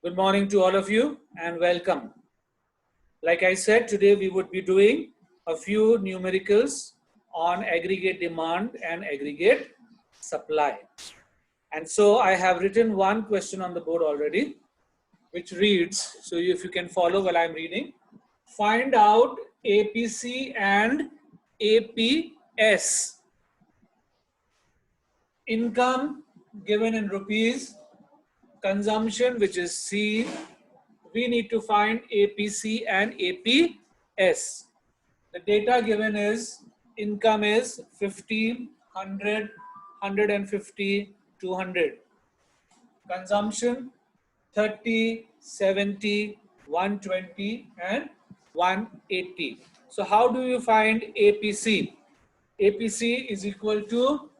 Good morning to all of you and welcome. Like I said, today we would be doing a few numericals on aggregate demand and aggregate supply. And so I have written one question on the board already, which reads, so if you can follow while I'm reading, find out APC and APS. Income given in rupees, consumption, which is C. We need to find APC and APS. The data given is income is 50, 100, 150, 200. Consumption 30, 70, 120 and 180. So how do you find APC? APC is equal to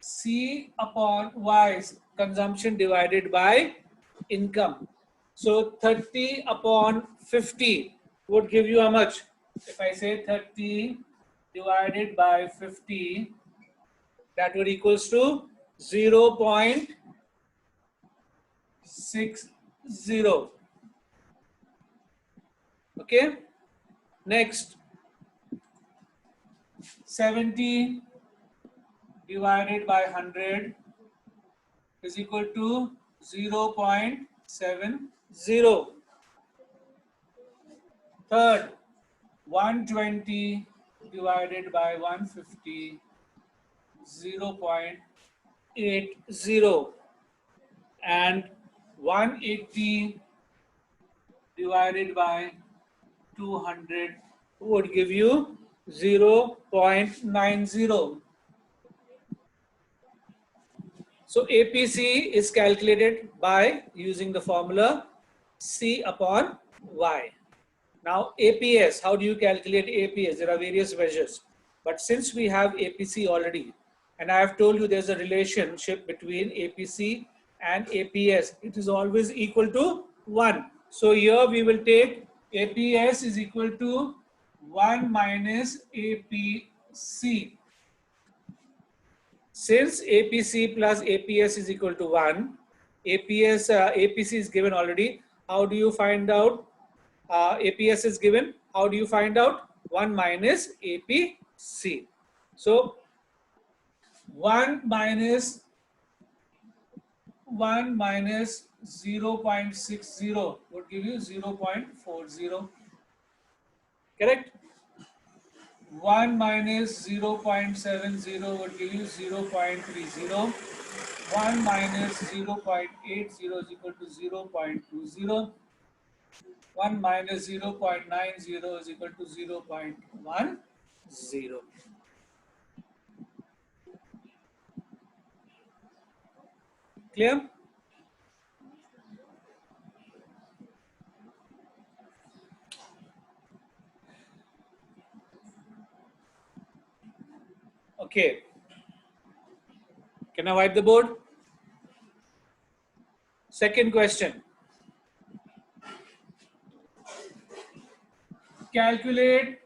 C upon Y, consumption divided by income. So 30 upon 50 would give you how much? If I say 30 divided by 50, that would equals to 0.60. Okay. Next, 70 divided by 100 is equal to 0.70. Third, 120 divided by 150, 0.80. And 180 divided by 200 would give you 0.90. So APC is calculated by using the formula C upon Y. Now APS, how do you calculate APS? There are various measures. But since we have APC already, and I have told you there's a relationship between APC and APS, it is always equal to 1. So here we will take APS is equal to 1 minus APC. Since APC plus APS is equal to 1, APC is given already. How do you find out? APS is given. How do you find out? 1 minus APC. So 1 minus 0.60 would give you 0.40. Correct? 1 minus 0.70 would give you 0.30. 1 minus 0.80 is equal to 0.20. 1 minus 0.90 is equal to 0.10. Clear? Okay. Can I wipe the board? Second question. Calculate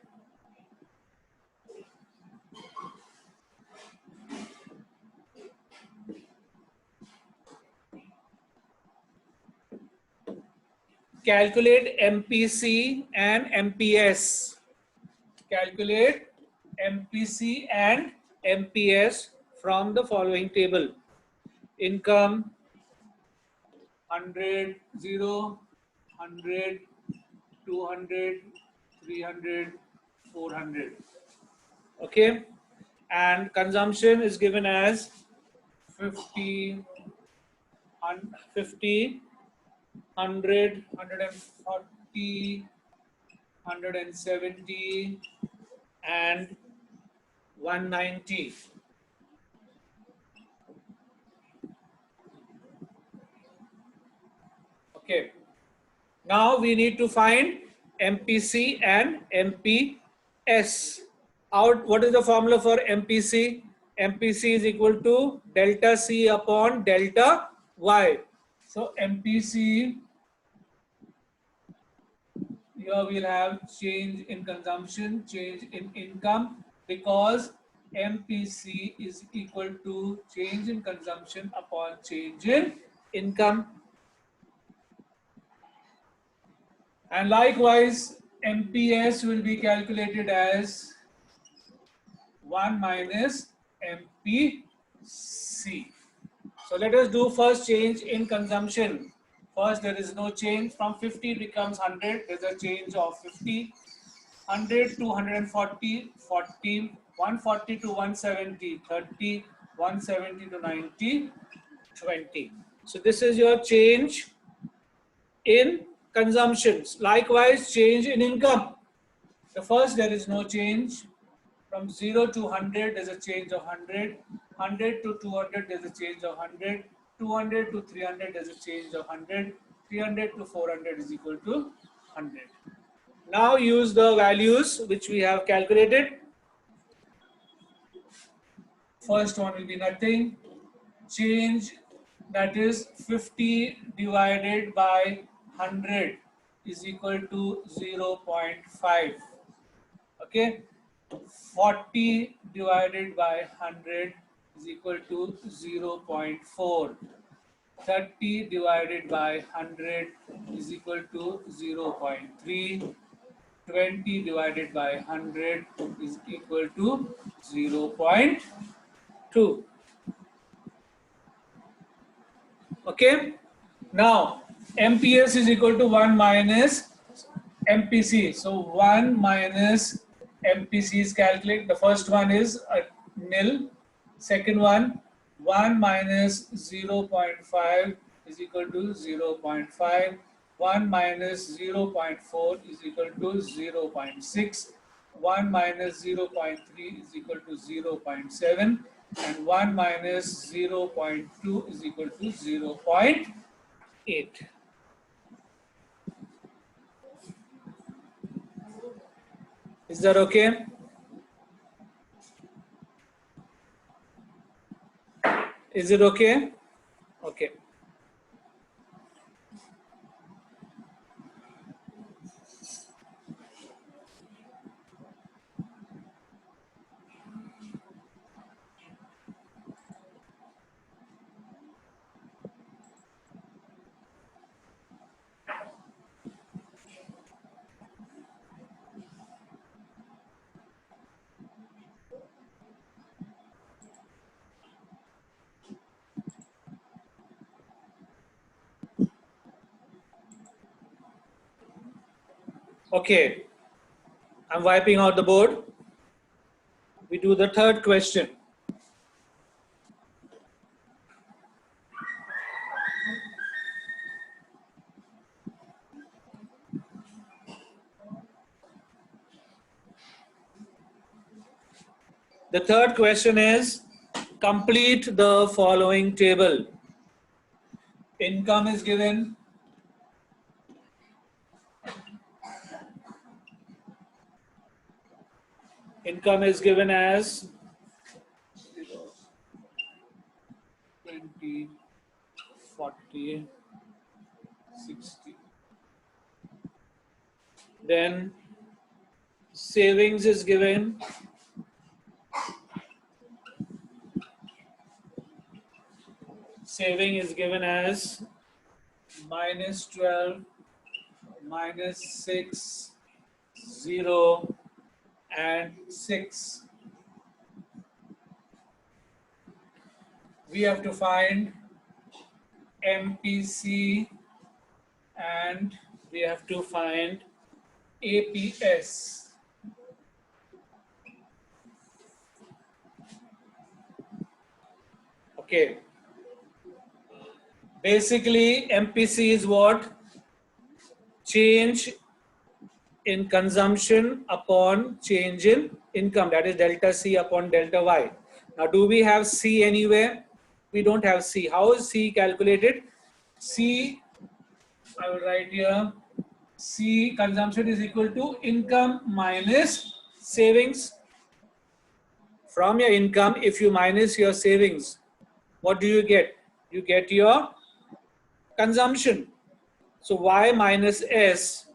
MPC and MPS. Calculate MPC and MPS from the following table. Income 100, 0, 100, 200, 300, 400. Okay. And consumption is given as 50, 100, 140, 170, and 190. Okay. Now we need to find MPC and MPS. What is the formula for MPC? MPC is equal to delta C upon delta Y. So MPC, here we'll have change in consumption, change in income, because MPC is equal to change in consumption upon change in income. And likewise, MPS will be calculated as 1 minus MPC. So let us do first change in consumption. First, there is no change. From 50 becomes 100. There's a change of 50. 100 to 140, 40, 140 to 170, 30, 170 to 90, 20. So this is your change in consumptions. Likewise, change in income. The first, there is no change. From 0 to 100, there's a change of 100. 100 to 200, there's a change of 100. 200 to 300, there's a change of 100. 300 to 400 is equal to 100. Now use the values which we have calculated. First one will be nothing. Change, that is 50 divided by 100 is equal to 0.5. Okay. 40 divided by 100 is equal to 0.4. 30 divided by 100 is equal to 0.3. 20 divided by 100 is equal to 0.2. Okay. Now, MPS is equal to 1 minus MPC. So 1 minus MPC is calculated. The first one is a nil. Second one, 1 minus 0.5 is equal to 0.5. 1 minus 0.4 is equal to 0.6. 1 minus 0.3 is equal to 0.7. And 1 minus 0.2 is equal to 0.8. Is that okay? Is it okay? Okay. Okay. I'm wiping out the board. We do the third question. The third question is, complete the following table. Income is given. Income is given as 20, 40, 60. Then savings is given. Saving is given as minus 12, minus 6, 0, and 6. We have to find MPC and we have to find APS. Okay. Basically, MPC is what? Change in consumption upon change in income. That is delta C upon delta Y. Now, do we have C anywhere? We don't have C. How is C calculated? C, I will write here, C consumption is equal to income minus savings. From your income, if you minus your savings, what do you get? You get your consumption. So Y minus S,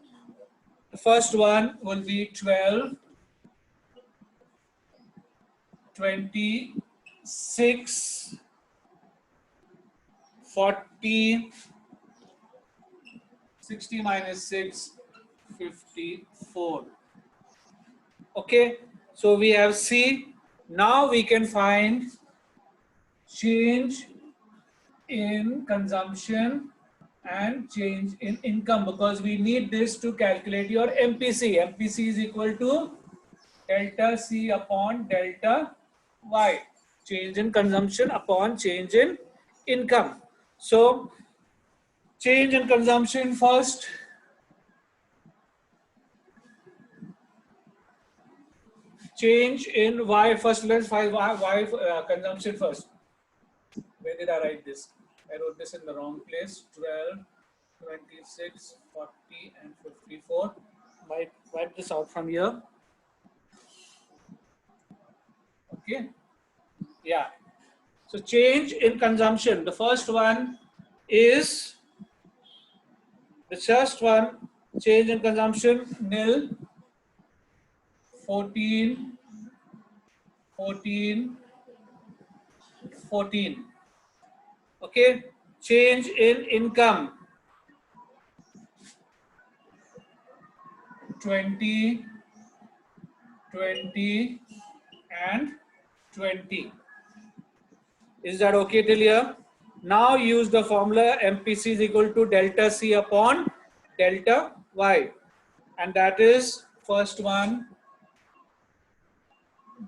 the first one will be 12, 26, 40, 60 minus 6, 54. Okay, so we have C. Now we can find change in consumption and change in income, because we need this to calculate your MPC. MPC is equal to delta C upon delta Y. Change in consumption upon change in income. So change in consumption first. Change in Y first. Let's find Y consumption first. Where did I write this? I wrote this in the wrong place. 12, 26, 40, and 54. Might wipe this out from here. Okay. Yeah. So change in consumption. The first one is change in consumption nil, 14, 14, 14. Okay. Change in income 20, 20, and 20. Is that okay till here? Now use the formula MPC is equal to delta C upon delta Y. And that is first one,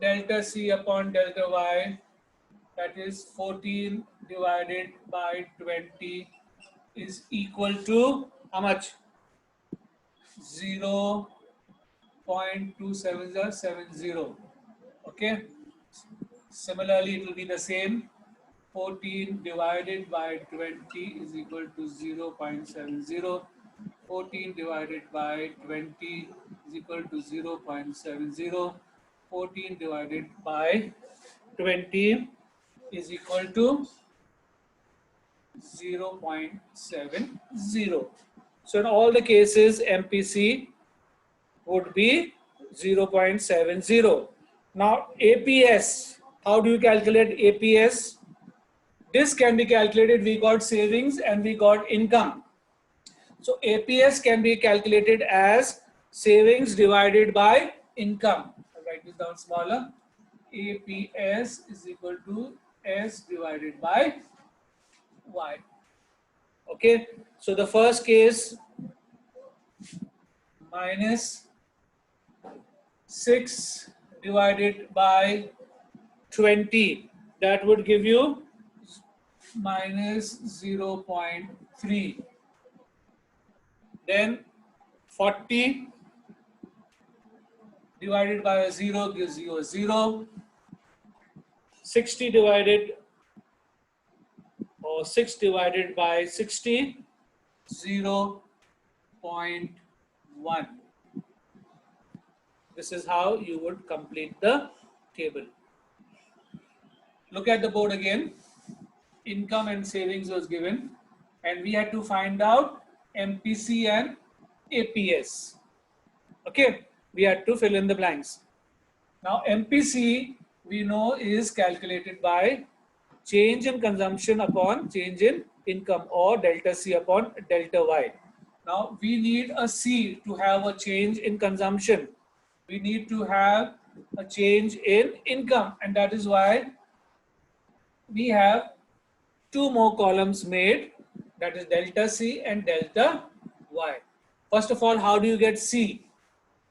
delta C upon delta Y, that is 14 divided by 20 is equal to how much? 0.27070. Okay. Similarly, it will be the same. 14 divided by 20 is equal to 0.70. 14 divided by 20 is equal to 0.70. 14 divided by 20 is equal to 0.70. So in all the cases, MPC would be 0.70. Now APS, how do you calculate APS? This can be calculated. We got savings and we got income. So APS can be calculated as savings divided by income. I'll write this down smaller. APS is equal to S divided by Y. Okay. So the first case, minus 6 divided by 20. That would give you minus 0.3. Then 40 divided by a 0 gives you a 0. 60 divided or 6 divided by 60, 0.1. This is how you would complete the table. Look at the board again. Income and savings was given, and we had to find out MPC and APS. Okay, we had to fill in the blanks. Now MPC we know is calculated by change in consumption upon change in income, or delta C upon delta Y. Now we need a C to have a change in consumption. We need to have a change in income, and that is why we have two more columns made, that is delta C and delta Y. First of all, how do you get C?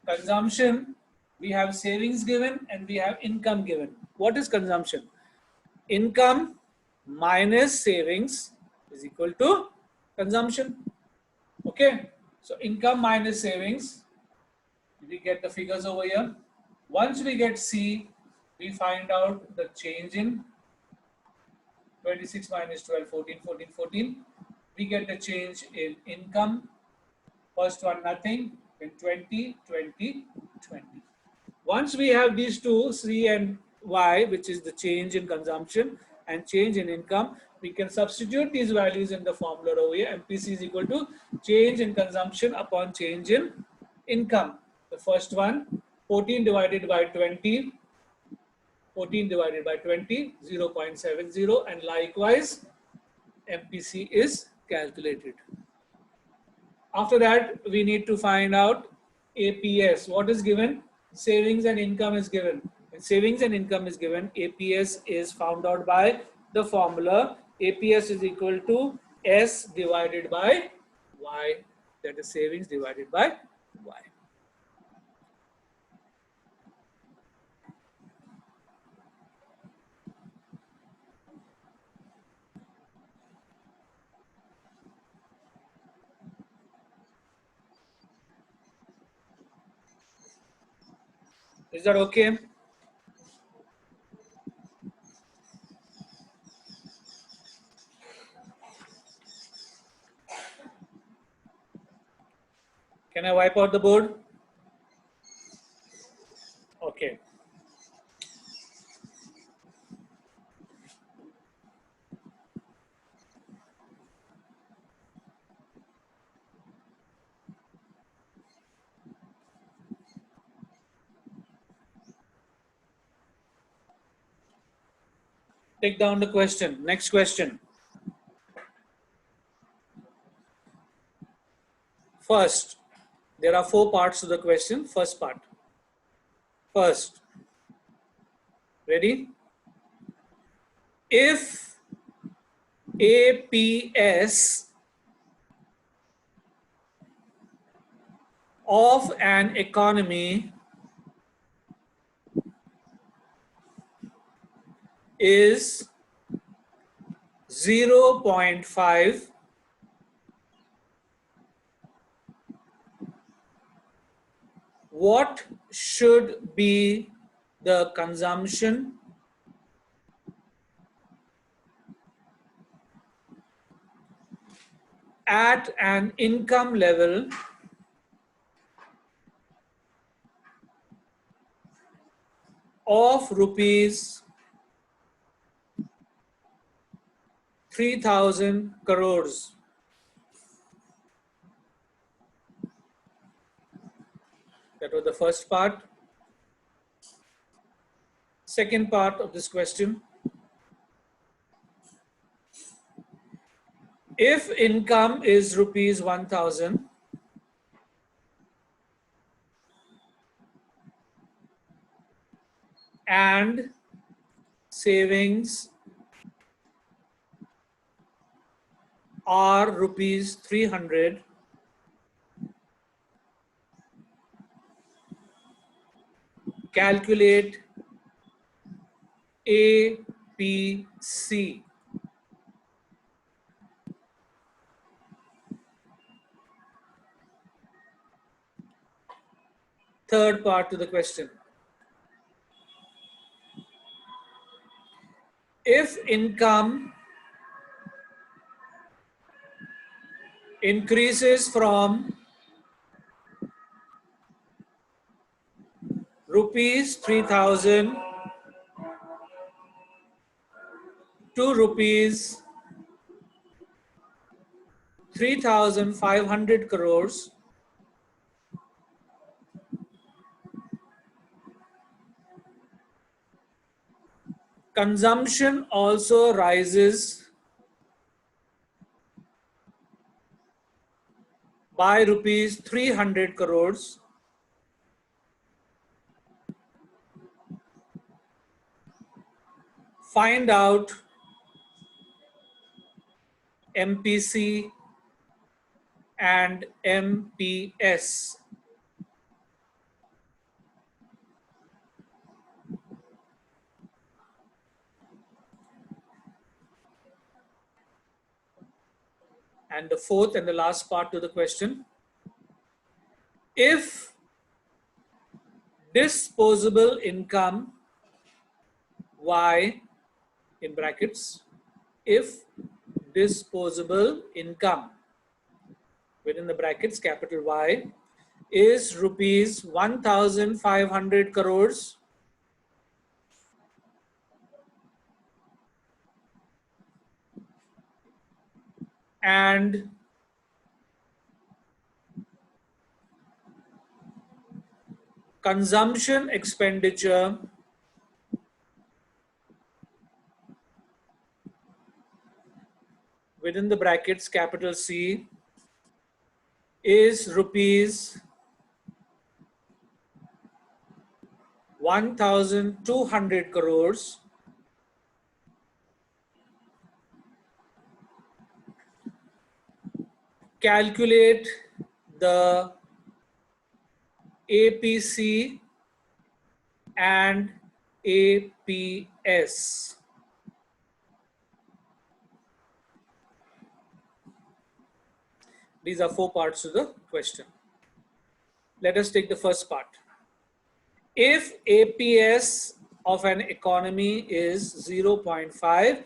Consumption, we have savings given and we have income given. What is consumption? Income minus savings is equal to consumption. Okay, so income minus savings, we get the figures over here. Once we get C, we find out the change in 26 minus 12, 14, 14, 14. We get the change in income. First one nothing, then 20, 20, 20. Once we have these two, C and Y, which is the change in consumption and change in income, we can substitute these values in the formula over here. MPC is equal to change in consumption upon change in income. The first one, 14 divided by 20, 14 divided by 20, 0.70, and likewise MPC is calculated. After that, we need to find out APS. What is given? Savings and income is given. When savings and income is given, APS is found out by the formula. APS is equal to S divided by Y. That is savings divided by Y. Is that okay? Can I wipe out the board? Okay. Take down the question. Next question. First, there are 4 parts to the question. First part. First, ready? If APS of an economy is 0.5, what should be the consumption at an income level of rupees 3,000 crores? That was the first part. Second part of this question. If income is rupees 1,000 and savings are rupees 300, calculate APC. Third part to the question. If income increases from rupees 3,000 to rupees 3,500 crores, consumption also rises by rupees 300 crores. Find out MPC and MPS. And the fourth and the last part to the question. If disposable income Y in brackets, if disposable income within the brackets capital Y is rupees 1,500 crores and consumption expenditure within the brackets capital C is rupees 1,200 crores calculate the APC and APS. These are 4 parts to the question. Let us take the first part. If APS of an economy is 0.5,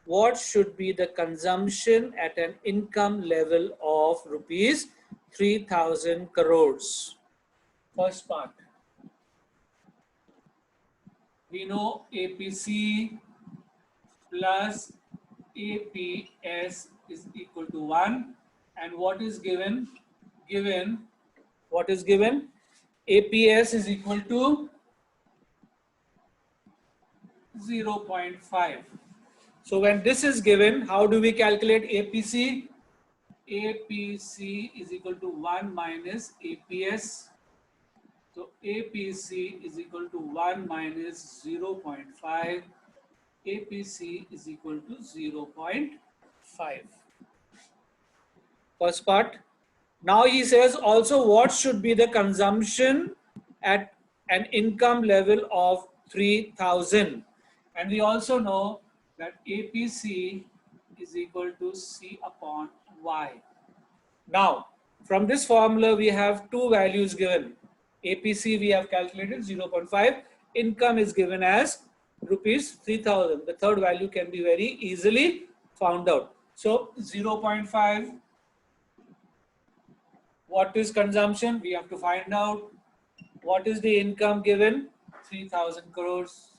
what should be the consumption at an income level of rupees 3,000 crores? First part. We know APC plus APS is equal to 1. And what is given? What is given? APS is equal to 0.5. So when this is given, how do we calculate APC? APC is equal to 1 minus APS. So APC is equal to 1 minus 0.5. APC is equal to 0.5. First part. Now he says also what should be the consumption at an income level of 3,000. And we also know that APC is equal to C upon Y. Now, from this formula, we have 2 values given. APC we have calculated 0.5. Income is given as rupees 3,000. The third value can be very easily found out. So 0.5. What is consumption? We have to find out. What is the income given? 3,000 crores.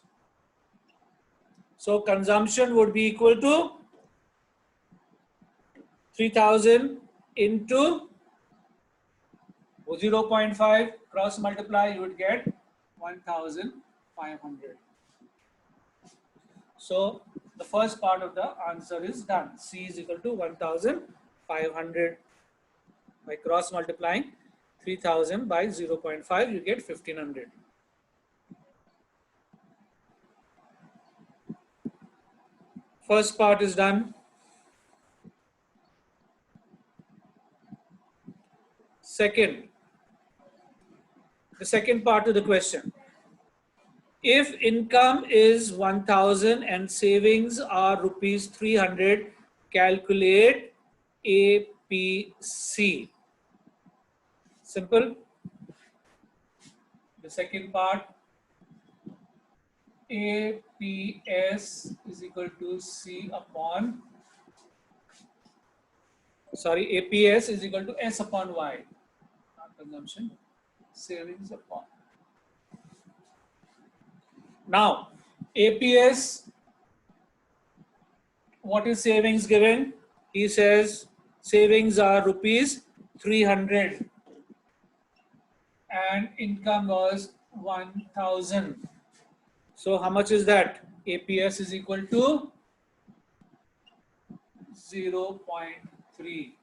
So consumption would be equal to 3,000 into 0.5, cross multiply, you would get 1,500. So the first part of the answer is done. C is equal to 1,500. By cross multiplying 3,000 by 0.5, you get 1,500. First part is done. The second part of the question. If income is 1,000 and savings are rupees 300, calculate APC. Simple. The second part, APS is equal to C upon, APS is equal to S upon Y. Not consumption, savings upon. Now, APS, what is savings given? He says savings are rupees 300 and income was 1,000. So how much is that? APS is equal to 0.3.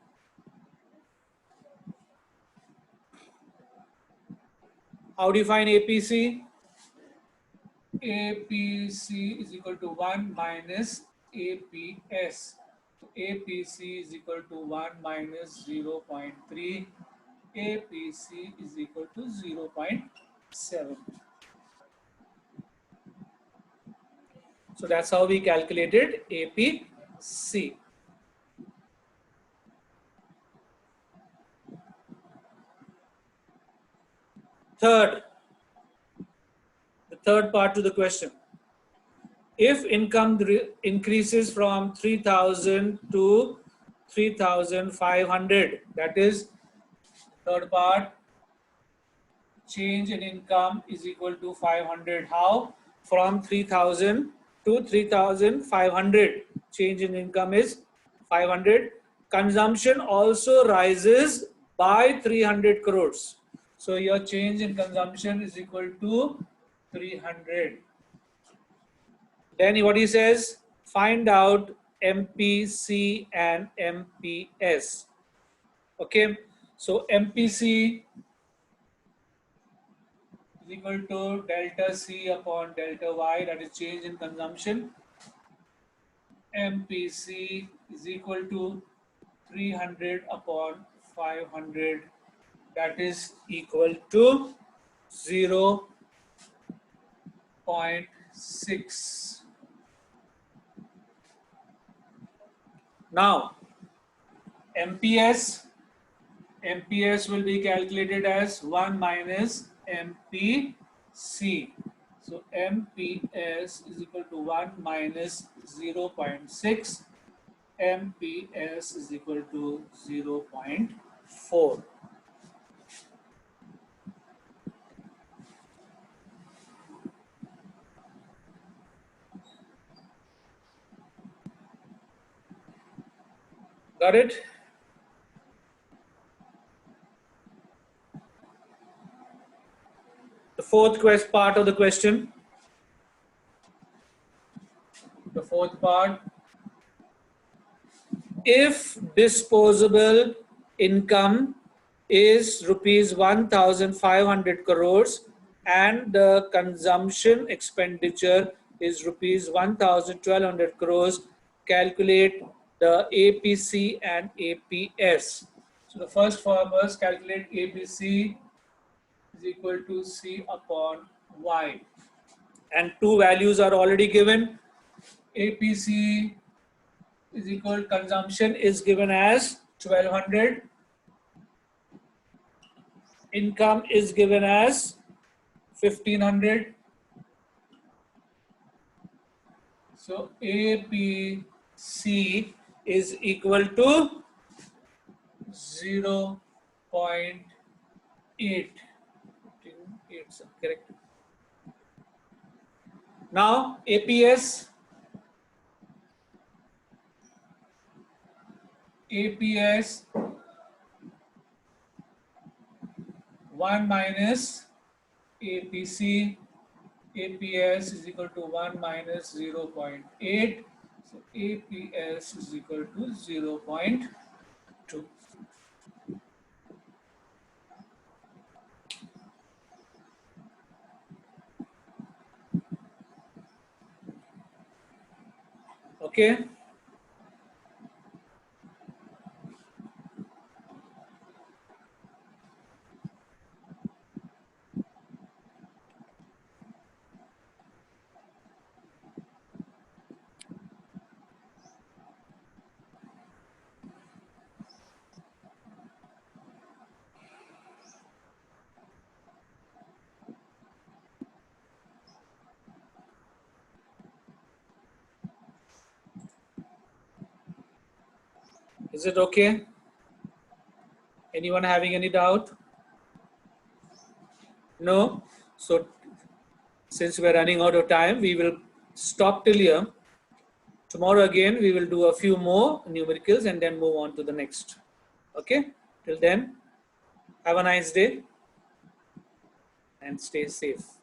How do you find APC? APC is equal to 1 minus APS. APC is equal to 1 minus 0.3. APC is equal to 0.7. So that's how we calculated APC. The third part to the question. If income increases from 3,000 to 3,500, that is third part, change in income is equal to 500. How? From 3,000 to 3,500, change in income is 500. Consumption also rises by 300 crores. So your change in consumption is equal to 300. Then what he says, find out MPC and MPS. Okay, so MPC equal to delta C upon delta Y, that is change in consumption. MPC is equal to 300 upon 500, that is equal to 0.6. Now, MPS will be calculated as 1 minus MPC. So MPS is equal to 1 minus 0.6. MPS is equal to 0.4. Got it? The fourth part of the question. The fourth part. If disposable income is rupees 1,500 crores and the consumption expenditure is rupees 1,200 crores, calculate the APC and APS. So the first formula is calculate APC is equal to C upon Y. And two values are already given. APC is equal, consumption is given as 1200, income is given as 1500. So APC is equal to 0.8. Correct. Now APS 1 minus APC. APS is equal to 1 minus 0.8. So APS is equal to 0.2. Okay. Is it okay? Anyone having any doubt? No? So since we're running out of time, we will stop till here. Tomorrow again, we will do a few more numericals and then move on to the next. Okay? Till then, have a nice day and stay safe.